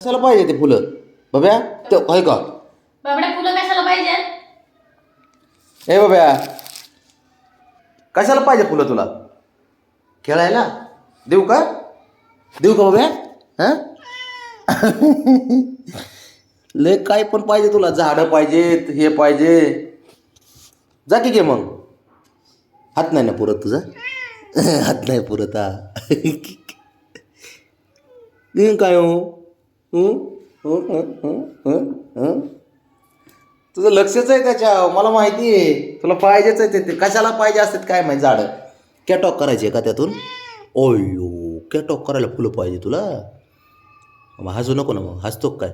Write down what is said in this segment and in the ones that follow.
कशाला पाहिजे ते फुलं बाब्या? ते आहे का बाबड्या फुलं कशाला पाहिजे? ए बाब्या, कशाला पाहिजे फुलं तुला? खेळायला देऊ का? देऊ का बाब्या? हां लय काय पण पाहिजे तुला, झाडं पाहिजेत, हे पाहिजे. जा की घे मग. हात नाही ना पुरत तुझा? हात नाही पुरत हा. देईन काय हो? तुझं लक्षच आहे त्याच्या, मला माहिती आहे तुला पाहिजेच आहे ते. कशाला पाहिजे असतात काय माहिती झाडं? कॅटॉक करायचे का त्यातून? ओयो, कॅटॉक करायला फुलं पाहिजे तुला? मग हसू नको ना, मग हसतो काय?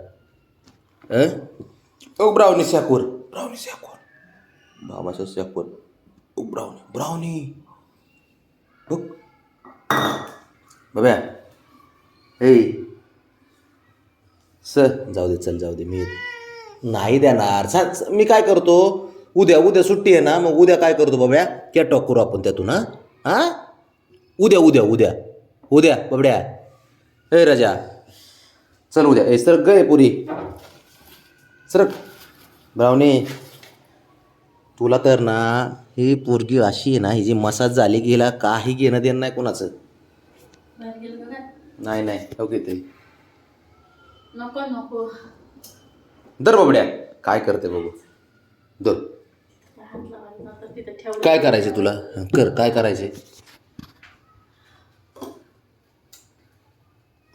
ओ ब्राउनी शाकूर, ब्राउनी शाकूर, मामाचा शाकूर. ओ ब्राउनी, ब्राउनी बघ बाब्या. ए जाऊ दे, चल जाऊ दे, मी नाही देणार. मी काय करतो, उद्या सुट्टी आहे ना, मग उद्या काय करतो बाब्या, कॅटॉक करू आपण त्यातून. हां उद्या उद्या उद्या उद्या बाबड्या. ए राजा चल उद्या. ए सर गय पुरी सर. ब्राउनी तुला तर ना ही पोरगी अशी आहे ना, ही जी मसाज झाली की हिला काही घेणं देणं नाही कोणाचं. नाही नाही ओके ते नको नको. दर बाबड्या, काय करते बघू. दर काय करायचे तुला, कर काय करायचे.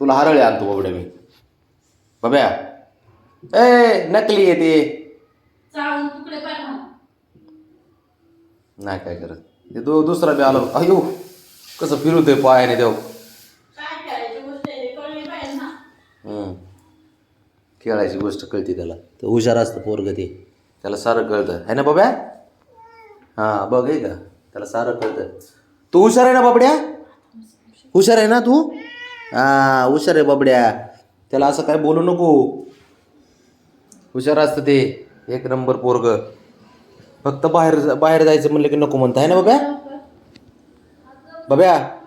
तुला हरळे आणतो बाबड्या मी. बाब्या ए नकली आहे ते. नाही काय करत ते. दुसरा बी आलो. अयो कसं फिरवतोय पायाने देव. खेळायची गोष्ट कळते त्याला, तर हुशार असतं पोरगं ते. त्याला सारं कळतं आहे ना बाब्या? हां बघ आहे का, त्याला सारं कळतं. तू हुशार आहे ना बाबड्या? हुशार आहे ना तू? हां हुशार आहे बाबड्या. त्याला असं काय बोलू नको. हुशार असतं ते, एक नंबर पोरगं. फक्त बाहेर बाहेर जायचं म्हणलं की नको म्हणतं आहे ना बाब्या? बाब्या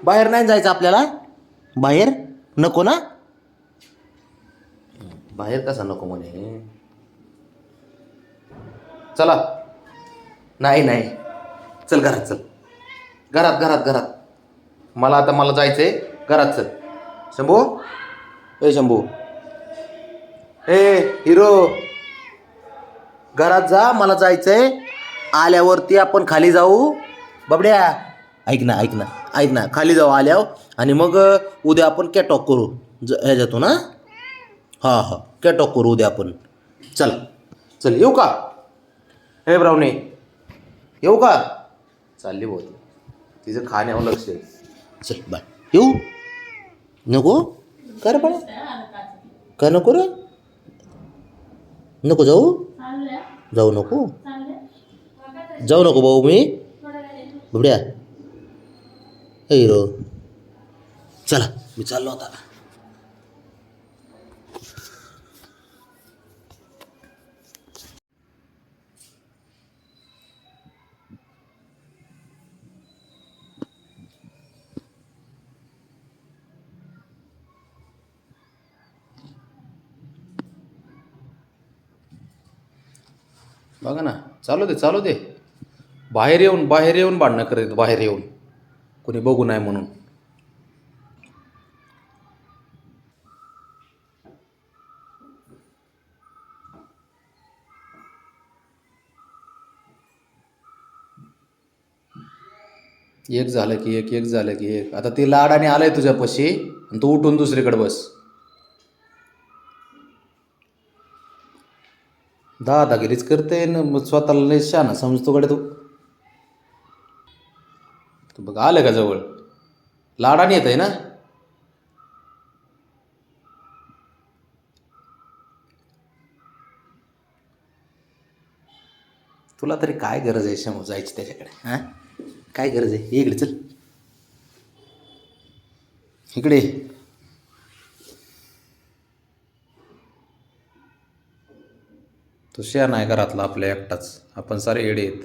बाहेर नाही जायचं आपल्याला, बाहेर नको ना. बाहेर कसा नको म्हणे. चला नाही नाही चल घरात, चल घरात घरात घरात. मला जायचंय घरात. चल शंभू, ए शंभू, ए हिरो, घरात जा, मला जायचंय. आल्यावरती आपण खाली जाऊ. बाबड्या ऐक ना ऐक ना ऐक ना, खाली जाऊ आल्यावर, आणि मग उद्या आपण कॅटॉक करू ह्याच्यातून. हां हां कॅटॉक करू उद्या आपण. चला चल येऊ का? हे ब्राउनी येऊ का? चालली भाऊ तिचं खाण्यावर लक्ष आहे. चल बाय. येऊ नको का रे पण, का नको रे? नको जाऊ, जाऊ नको, जाऊ नको भाऊ. मी बाबड्या हिरो, चला मी चाललो आता. बघा ना, चालू दे चालू दे. बाहेर येऊन भांडणं करत, बाहेर येऊन कोणी बघू नाही म्हणून. एक झालं की एक, एक झालं की एक. आता ती लाडाने आलंय तुझ्यापाशी आणि तू उठून दुसरीकडे बस. दादागिरीच करते ना, मग स्वतःला लय शहाणा समजतो कडे तू. तू बघ आलं का जवळ, लाडाने येत आहे ना. तुला तरी काय गरज आहे समोर जायची त्याच्याकडे? हां काय गरज आहे? इकडे चल, इकडे. तो शहाणा आहे घरातला आपल्या एकटाच, आपण सारे येडे आहेत.